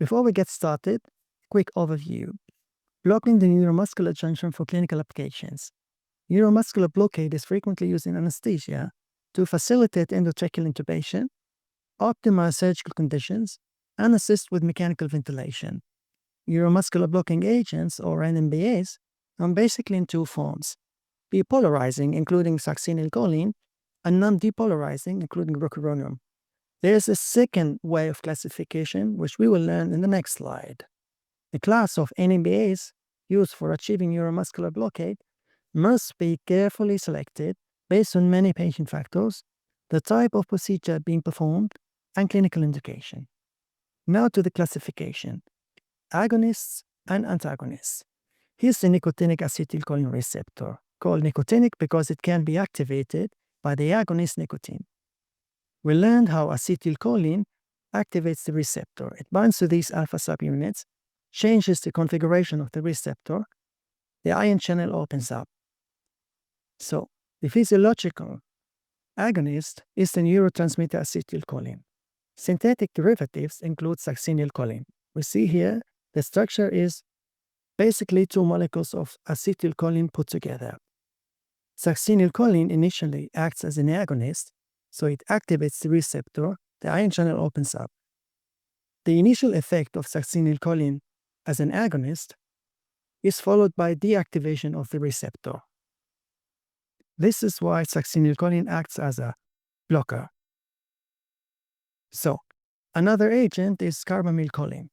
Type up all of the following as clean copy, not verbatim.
Before we get started, quick overview. Blocking the neuromuscular junction for clinical applications. Neuromuscular blockade is frequently used in anesthesia to facilitate endotracheal intubation, optimize surgical conditions, and assist with mechanical ventilation. Neuromuscular blocking agents, or NMBAs, come basically in two forms: depolarizing, including succinylcholine, and non-depolarizing, including rocuronium. There's a second way of classification, which we will learn in the next slide. The class of NMBAs used for achieving neuromuscular blockade must be carefully selected based on many patient factors, the type of procedure being performed, and clinical indication. Now to the classification: agonists and antagonists. Here's the nicotinic acetylcholine receptor, called nicotinic because it can be activated by the agonist nicotine. We learned how acetylcholine activates the receptor. It binds to these alpha subunits, changes the configuration of the receptor, the ion channel opens up. So, the physiological agonist is the neurotransmitter acetylcholine. Synthetic derivatives include succinylcholine. We see here the structure is basically two molecules of acetylcholine put together. Succinylcholine initially acts as an agonist, so it activates the receptor, the ion channel opens up. The initial effect of succinylcholine as an agonist is followed by deactivation of the receptor. This is why succinylcholine acts as a blocker. So, another agent is carbamylcholine.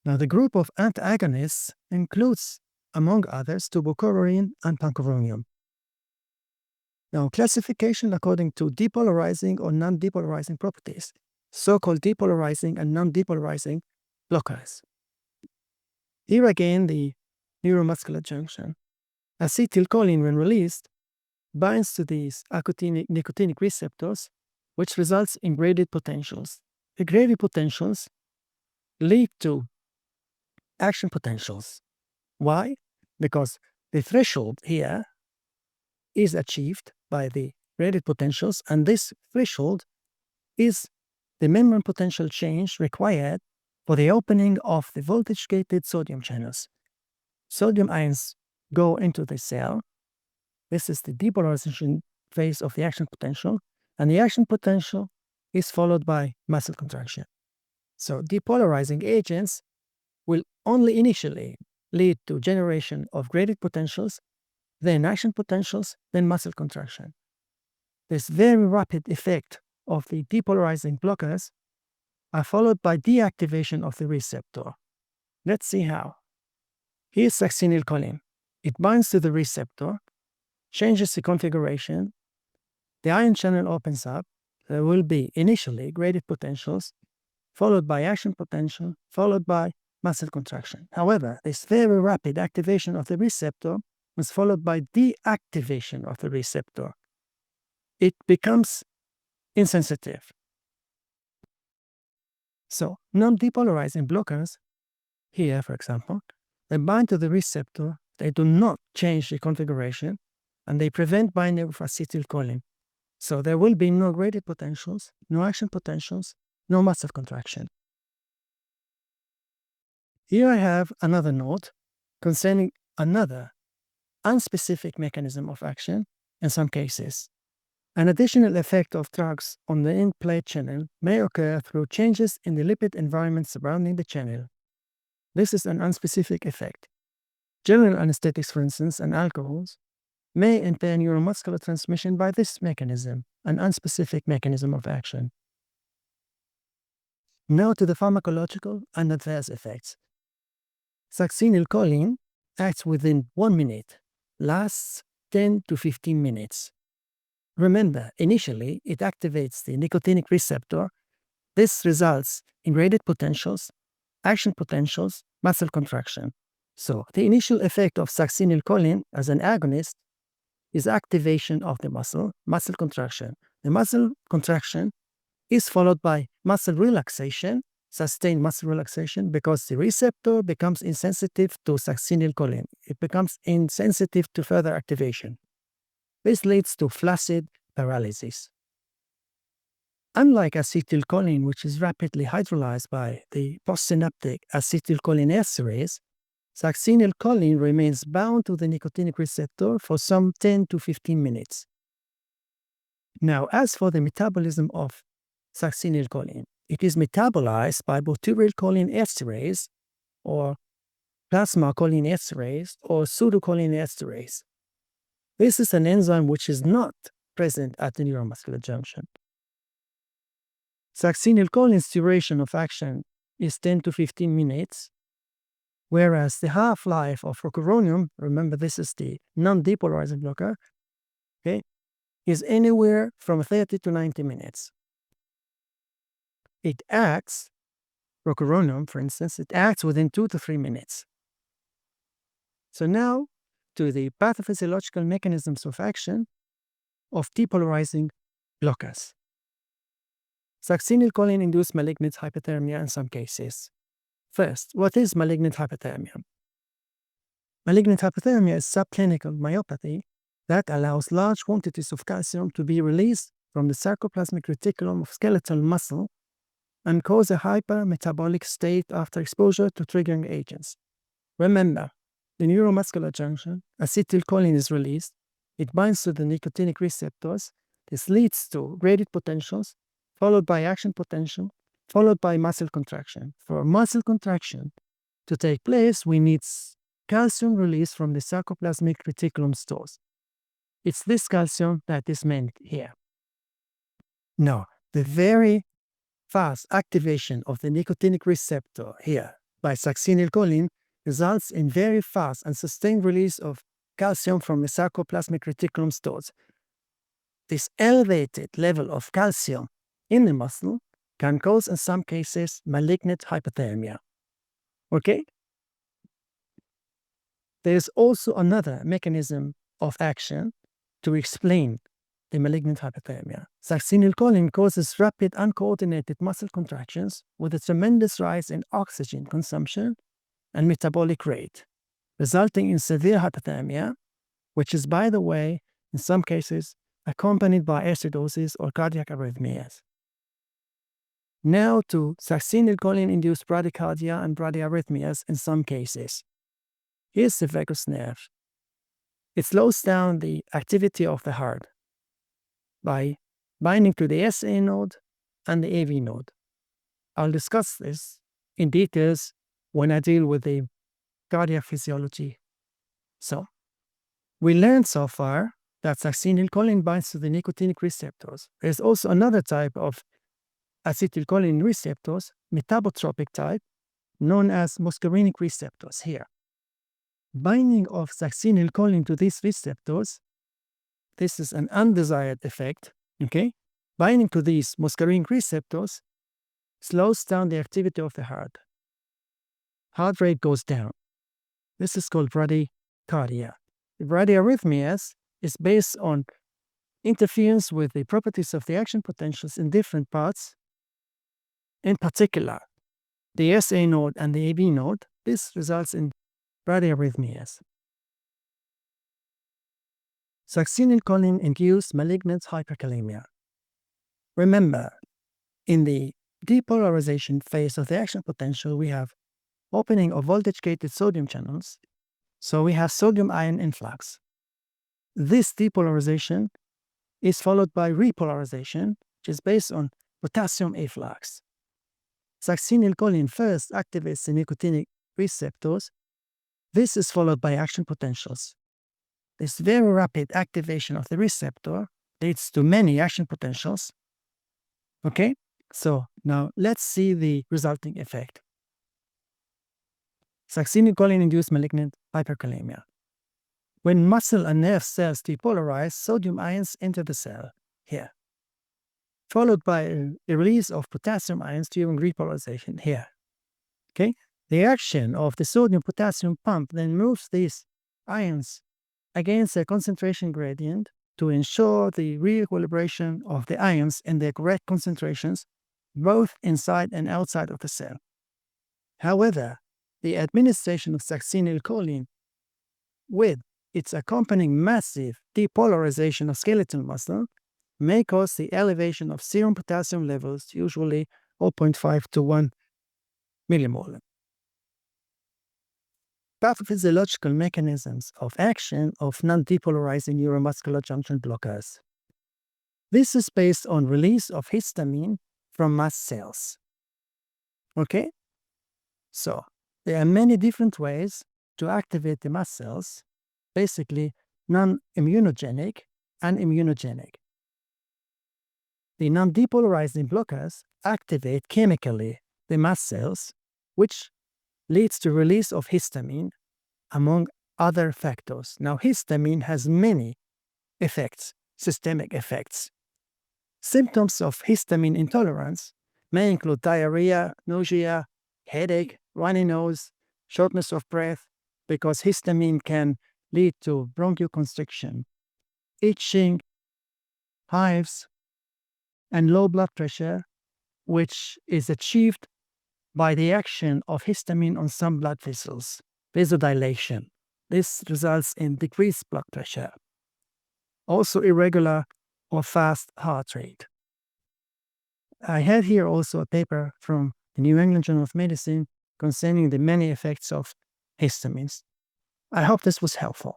Now, the group of antagonists includes, among others, tuberculin and pancuronium. Now, classification according to depolarizing or non-depolarizing properties, so-called depolarizing and non-depolarizing blockers. Here again, the neuromuscular junction. Acetylcholine, when released, binds to these nicotinic receptors, which results in graded potentials. The graded potentials lead to action potentials. Why? Because the threshold here is achieved by the graded potentials, and this threshold is the membrane potential change required for the opening of the voltage-gated sodium channels. Sodium ions go into the cell. This is the depolarization phase of the action potential, and the action potential is followed by muscle contraction. So depolarizing agents will only initially lead to generation of graded potentials, then action potentials, then muscle contraction. This very rapid effect of the depolarizing blockers are followed by deactivation of the receptor. Let's see how. Here's succinylcholine. It binds to the receptor, changes the configuration, the ion channel opens up. There will be initially graded potentials, followed by action potential, followed by muscle contraction. However, this very rapid activation of the receptor is followed by deactivation of the receptor. It becomes insensitive. So, non-depolarizing blockers, here for example, they bind to the receptor, they do not change the configuration, and they prevent binding of acetylcholine. So there will be no graded potentials, no action potentials, no muscle contraction. Here I have another note concerning another unspecific mechanism of action in some cases. An additional effect of drugs on the in-plate channel may occur through changes in the lipid environment surrounding the channel. This is an unspecific effect. General anesthetics, for instance, and alcohols may impair neuromuscular transmission by this mechanism, an unspecific mechanism of action. Now to the pharmacological and adverse effects. Succinylcholine acts within 1 minute, lasts 10 to 15 minutes. Remember, initially it activates the nicotinic receptor. This results in graded potentials, action potentials, muscle contraction. So the initial effect of succinylcholine as an agonist is activation of the muscle contraction. The muscle contraction is followed by muscle relaxation, sustained muscle relaxation, because the receptor becomes insensitive to succinylcholine. It becomes insensitive to further activation. This leads to flaccid paralysis. Unlike acetylcholine, which is rapidly hydrolyzed by the postsynaptic acetylcholinesterase, succinylcholine remains bound to the nicotinic receptor for some 10 to 15 minutes. Now, as for the metabolism of succinylcholine, it is metabolized by butyrylcholinesterase or plasma cholinesterase or pseudocholinesterase. This is an enzyme which is not present at the neuromuscular junction. Succinylcholine's duration of action is 10 to 15 minutes, whereas the half-life of rocuronium, remember this is the non-depolarizing blocker, okay, is anywhere from 30 to 90 minutes. It acts, rocuronium for instance, it acts within 2 to 3 minutes. So now to the pathophysiological mechanisms of action of depolarizing blockers. Succinylcholine-induced malignant hypothermia in some cases. First, what is malignant hypothermia? Malignant hypothermia is subclinical myopathy that allows large quantities of calcium to be released from the sarcoplasmic reticulum of skeletal muscle and cause a hypermetabolic state after exposure to triggering agents. Remember, the neuromuscular junction, acetylcholine is released, it binds to the nicotinic receptors, this leads to graded potentials, followed by action potential, followed by muscle contraction. For muscle contraction to take place, we need calcium release from the sarcoplasmic reticulum stores. It's this calcium that is meant here. Now, the very fast activation of the nicotinic receptor here by succinylcholine results in very fast and sustained release of calcium from the sarcoplasmic reticulum stores. This elevated level of calcium in the muscle can cause, in some cases, malignant hypothermia. Okay? There is also another mechanism of action to explain the malignant hypothermia. Succinylcholine causes rapid, uncoordinated muscle contractions with a tremendous rise in oxygen consumption and metabolic rate, resulting in severe hypothermia, which is, by the way, in some cases, accompanied by acidosis or cardiac arrhythmias. Now to succinylcholine-induced bradycardia and bradyarrhythmias in some cases. Here's the vagus nerve. It slows down the activity of the heart by binding to the SA node and the AV node. I'll discuss this in details when I deal with the cardiac physiology. So, we learned so far that succinylcholine binds to the nicotinic receptors. There's also another type of acetylcholine receptors, metabotropic type, known as muscarinic receptors here. Binding of succinylcholine to these receptors, this is an undesired effect, okay? Binding to these muscarinic receptors slows down the activity of the heart. Heart rate goes down. This is called bradycardia. The bradyarrhythmias is based on interference with the properties of the action potentials in different parts. In particular, the SA node and the AB node. This results in bradyarrhythmias. Succinylcholine-induced malignant hyperkalemia. Remember, in the depolarization phase of the action potential, we have opening of voltage-gated sodium channels, so we have sodium-ion influx. This depolarization is followed by repolarization, which is based on potassium efflux. Succinylcholine first activates the nicotinic receptors. This is followed by action potentials. This very rapid activation of the receptor leads to many action potentials. Okay, so now let's see the resulting effect. Succinylcholine-induced malignant hyperkalemia. When muscle and nerve cells depolarize, sodium ions enter the cell here, followed by a release of potassium ions during repolarization here. Okay, the action of the sodium-potassium pump then moves these ions against their concentration gradient to ensure the re-equilibration of the ions in their correct concentrations, both inside and outside of the cell. However, the administration of succinylcholine with its accompanying massive depolarization of skeletal muscle may cause the elevation of serum potassium levels, usually 0.5 to 1 millimolar. Pathophysiological mechanisms of action of non-depolarizing neuromuscular junction blockers. This is based on release of histamine from mast cells. Okay? So, there are many different ways to activate the mast cells, basically non-immunogenic and immunogenic. The non-depolarizing blockers activate chemically the mast cells, which leads to release of histamine, among other factors. Now, histamine has many effects, systemic effects. Symptoms of histamine intolerance may include diarrhea, nausea, headache, runny nose, shortness of breath, because histamine can lead to bronchoconstriction, itching, hives, and low blood pressure, which is achieved by the action of histamine on some blood vessels, vasodilation. This results in decreased blood pressure. Also irregular or fast heart rate. I have here also a paper from the New England Journal of Medicine concerning the many effects of histamines. I hope this was helpful.